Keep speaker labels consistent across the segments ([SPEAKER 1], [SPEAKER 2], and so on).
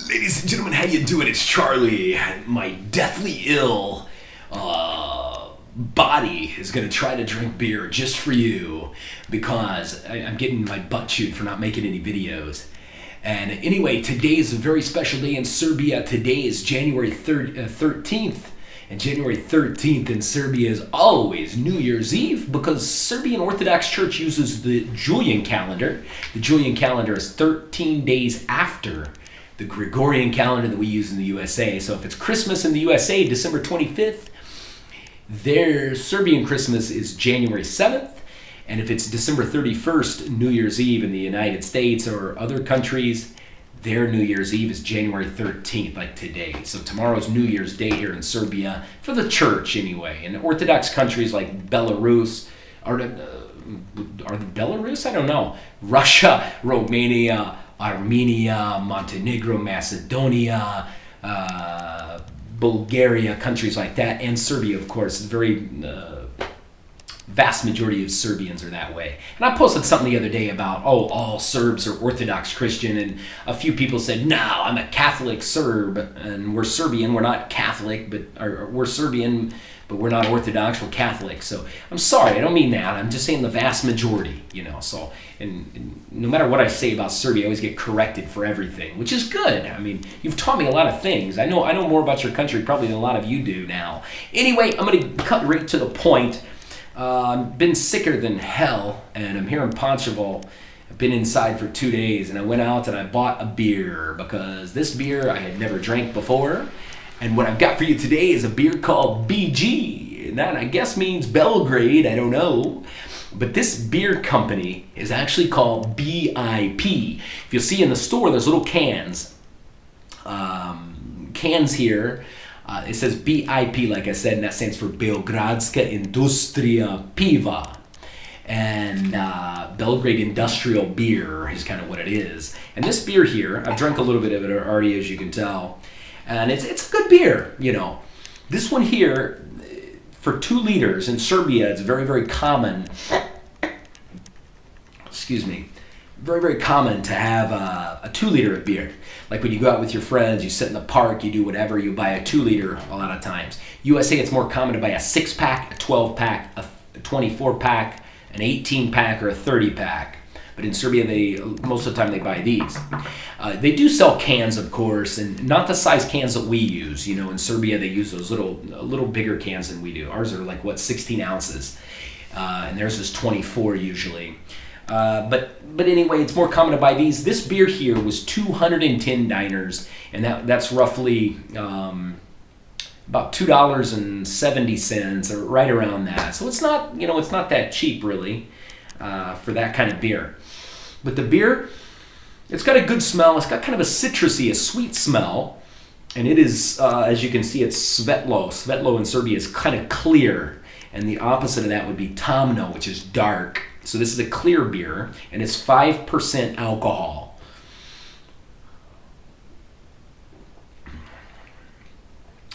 [SPEAKER 1] Ladies and gentlemen, how you doing? It's Charlie. My deathly ill body is going to try to drink beer just for you because I'm getting my butt chewed for not making any videos. And anyway, today is a very special day in Serbia. Today is January 13th. And January 13th in Serbia is always New Year's Eve because Serbian Orthodox Church uses the Julian calendar. The Julian calendar is 13 days after the Gregorian calendar that we use in the USA. So if it's Christmas in the USA, December 25th, their Serbian Christmas is January 7th. And if it's December 31st, New Year's Eve in the United States or other countries, their New Year's Eve is January 13th, like today. So tomorrow's New Year's Day here in Serbia, for the church anyway. In Orthodox countries like Belarus, are they Belarus? I don't know. Russia, Romania, Armenia, Montenegro, Macedonia, Bulgaria, countries like that, and Serbia, of course. Very vast majority of Serbians are that way. And I posted something the other day about, all Serbs are Orthodox Christian, and a few people said, no, I'm a Catholic Serb, and we're Serbian, we're not Catholic, but we're Serbian, but we're not Orthodox, we're Catholic. So I'm sorry, I don't mean that. I'm just saying the vast majority, So, and no matter what I say about Serbia, I always get corrected for everything, which is good. I mean, you've taught me a lot of things. I know more about your country probably than a lot of you do now. Anyway, I'm going to cut right to the point. I've been sicker than hell, and I'm here in Pančevo. I've been inside for 2 days, and I went out and I bought a beer because this beer I had never drank before. And what I've got for you today is a beer called BG. And that, I guess, means Belgrade. I don't know. But this beer company is actually called BIP. If you'll see in the store, there's little cans. Cans here. It says BIP, like I said, and that stands for Beogradska Industrija Piva. And Belgrade Industrial Beer is kind of what it is. And this beer here, I've drunk a little bit of it already, as you can tell. And it's a good beer, This one here, for 2 liters in Serbia, it's very, very common. Excuse me. Very, very common to have a 2 liter of beer. Like when you go out with your friends, you sit in the park, you do whatever, you buy a 2 liter a lot of times. USA, it's more common to buy a 6-pack, a 12-pack, a 24-pack, an 18-pack, or a 30-pack. But in Serbia, most of the time they buy these. They do sell cans, of course, and not the size cans that we use. In Serbia, they use those a little bigger cans than we do. Ours are like, 16 ounces. And theirs is 24 usually. But anyway, it's more common to buy these. This beer here was 210 dinars, and that's roughly about $2.70 or right around that. So it's not, it's not that cheap really for that kind of beer. But the beer, it's got a good smell. It's got kind of a citrusy, a sweet smell, and it is, as you can see, it's svetlo. Svetlo in Serbia is kind of clear, and the opposite of that would be tamno, which is dark. So this is a clear beer, and it's 5% alcohol.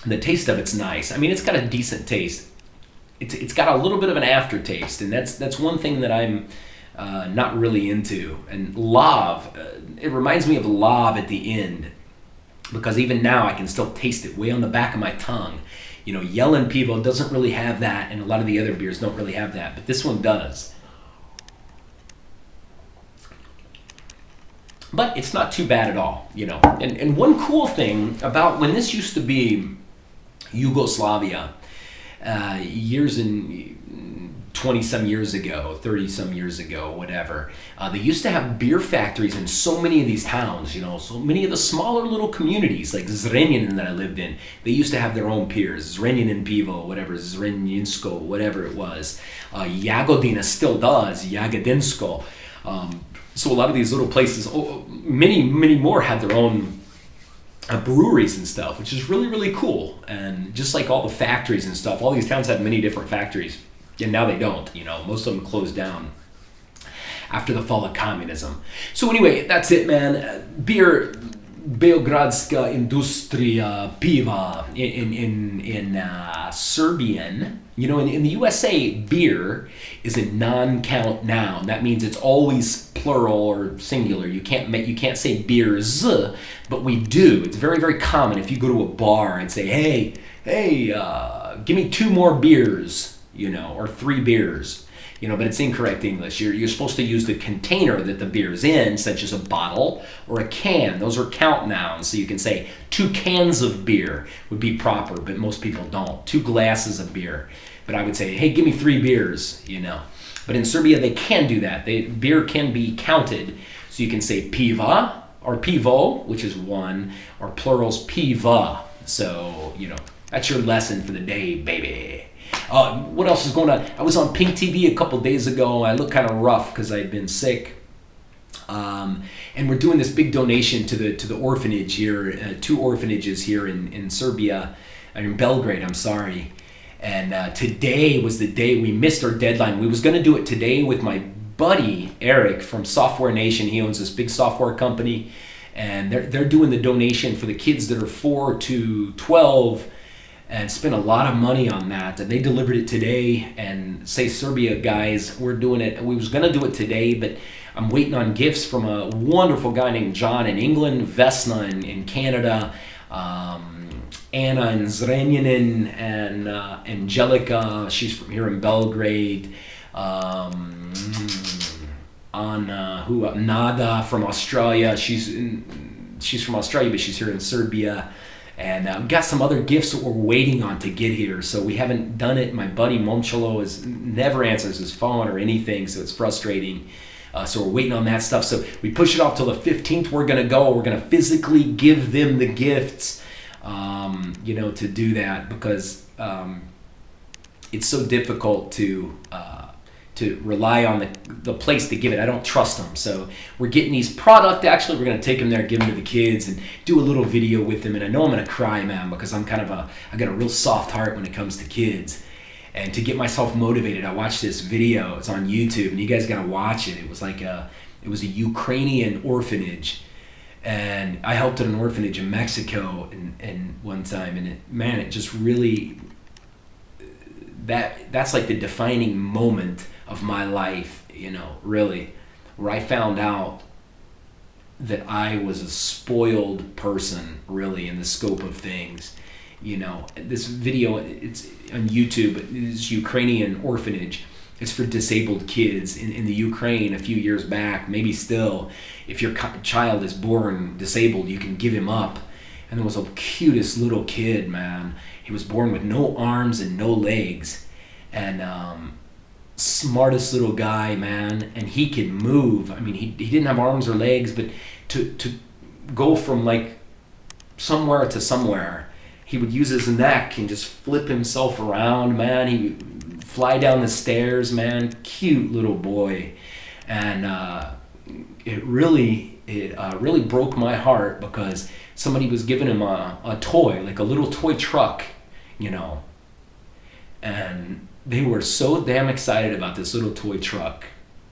[SPEAKER 1] And the taste of it's nice. I mean, it's got a decent taste. It's got a little bit of an aftertaste, and that's one thing that I'm not really into. And lav, it reminds me of lav at the end, because even now I can still taste it way on the back of my tongue. Yellen Pivo doesn't really have that, and a lot of the other beers don't really have that, but this one does. But it's not too bad at all, And one cool thing about when this used to be Yugoslavia, years and 20-some years ago, 30-some years ago, whatever, they used to have beer factories in so many of these towns, so many of the smaller little communities, like Zrenjanin that I lived in, they used to have their own beers, Zrenjanin Pivo, whatever, Zrenjinsko, whatever it was. Jagodina still does, Jagodinsko. So a lot of these little places, many, many more had their own breweries and stuff, which is really, really cool. And just like all the factories and stuff, all these towns had many different factories, and now they don't. Most of them closed down after the fall of communism. So anyway, that's it, man. Beer Beogradska Industria Piva in Serbian. You know, in the USA, beer is a non-count noun. That means it's always plural or singular. You can't say beers, but we do. It's very, very common if you go to a bar and say, hey, give me 2 more beers, you know, or 3 beers. You know, but it's incorrect English. You're supposed to use the container that the beer's in, such as a bottle or a can. Those are count nouns. So you can say 2 cans of beer would be proper, but most people don't. 2 glasses of beer. But I would say, hey, give me 3 beers, you know. But in Serbia, they can do that. Beer can be counted. So you can say piva or pivo, which is 1, or plurals piva. So, you know, that's your lesson for the day, baby. What else is going on? I was on Pink TV a couple days ago. I look kind of rough because I'd been sick. And we're doing this big donation to the orphanage here, 2 orphanages here in Serbia, in Belgrade, I'm sorry. And today was the day we missed our deadline. We was going to do it today with my buddy, Eric, from Software Nation. He owns this big software company. And they're doing the donation for the kids that are 4 to 12 and spent a lot of money on that. And they delivered it today. And say, Serbia guys, we're doing it. We was going to do it today, but I'm waiting on gifts from a wonderful guy named John in England, Vesna in Canada, Anna in Zrenjanin, and Angelica, she's from here in Belgrade, Nada from Australia, she's from Australia, but she's here in Serbia. And we got some other gifts that we're waiting on to get here, so we haven't done it. My buddy Momcholo never answers his phone or anything, so it's frustrating. So we're waiting on that stuff. So we push it off till the 15th. We're going to go. We're going to physically give them the gifts, you know, to do that, because it's so difficult to rely on the place to give it. I don't trust them. So we're getting these product. Actually, we're going to take them there, give them to the kids, and do a little video with them. And I know I'm going to cry, man, because I got a real soft heart when it comes to kids. And to get myself motivated, I watched this video. It's on YouTube, and you guys got to watch it. It was a Ukrainian orphanage. And I helped at an orphanage in Mexico and one time, and it just really, that's like the defining moment of my life, you know, really, where I found out that I was a spoiled person, really, in the scope of things. You know, this video, it's on YouTube, it's Ukrainian orphanage. It's for disabled kids in the Ukraine a few years back, maybe still. If your child is born disabled, you can give him up. And there was a cutest little kid, man. He was born with no arms and no legs. And smartest little guy, man. And he could move. I mean, he didn't have arms or legs, but to go from like somewhere to somewhere, he would use his neck and just flip himself around, man. He would fly down the stairs, man. Cute little boy. And it really broke my heart, because somebody was giving him a toy, like a little toy truck, you know. And they were so damn excited about this little toy truck.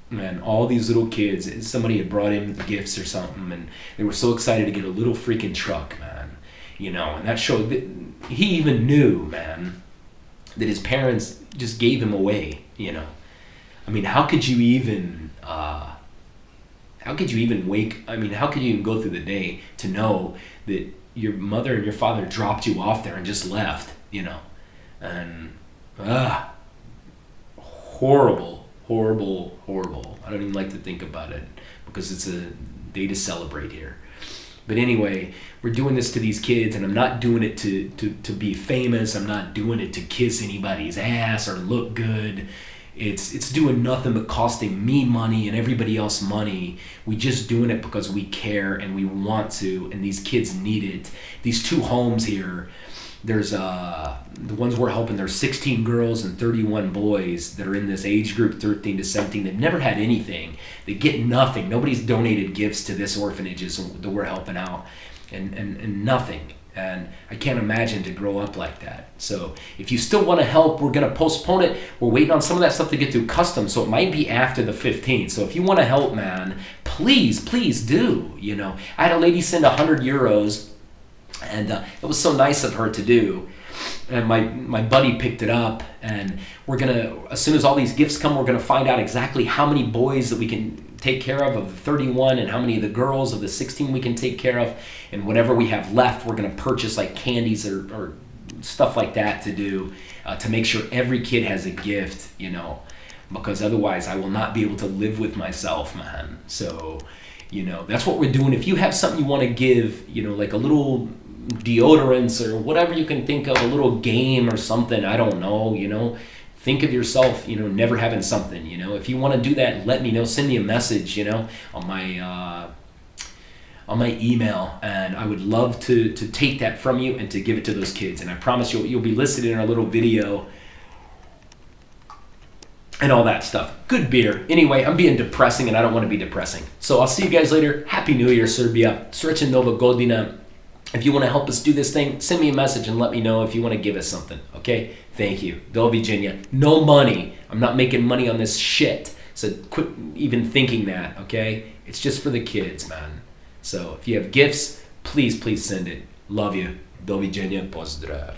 [SPEAKER 1] Man, all these little kids, somebody had brought him gifts or something, and they were so excited to get a little freaking truck, man. You know, and that showed that he even knew, man, that his parents just gave him away, you know. I mean, how could you even how could you even go through the day to know that your mother and your father dropped you off there and just left, you know? And horrible. I don't even like to think about it, because it's a day to celebrate here. But anyway, we're doing this to these kids, and I'm not doing it to be famous. I'm not doing it to kiss anybody's ass or look good. It's doing nothing but costing me money and everybody else money. We just doing it because we care and we want to, and these kids need it. These 2 homes here, there's the ones we're helping, there's 16 girls and 31 boys that are in this age group, 13 to 17. They've never had anything. They get nothing. Nobody's donated gifts to this orphanages that we're helping out. and nothing. And I can't imagine to grow up like that. So if you still want to help, we're going to postpone it. We're waiting on some of that stuff to get through customs, so it might be after the 15th. So if you want to help, man, please do. You know, I had a lady send 100 euros, and it was so nice of her to do. And my buddy picked it up, and we're gonna, as soon as all these gifts come, we're gonna find out exactly how many boys that we can take care of the 31, and how many of the girls of the 16 we can take care of, and whatever we have left, we're gonna purchase like candies or stuff like that to do, to make sure every kid has a gift, you know, because otherwise I will not be able to live with myself, man. So, you know, that's what we're doing. If you have something you want to give, you know, like a little deodorants or whatever you can think of, a little game or something, I don't know, you know, think of yourself, you know, never having something, you know. If you want to do that, let me know, send me a message, you know, on my email, and I would love to take that from you and to give it to those kids. And I promise you'll be listed in our little video and all that stuff. Good beer. Anyway, I'm being depressing, and I don't want to be depressing. So I'll see you guys later. Happy New Year, Serbia. Srećan Nova Godina. If you want to help us do this thing, send me a message and let me know if you want to give us something, okay? Thank you. Do viđenja. No money. I'm not making money on this shit. So quit even thinking that, okay? It's just for the kids, man. So if you have gifts, please send it. Love you. Do viđenja. Pozdrav.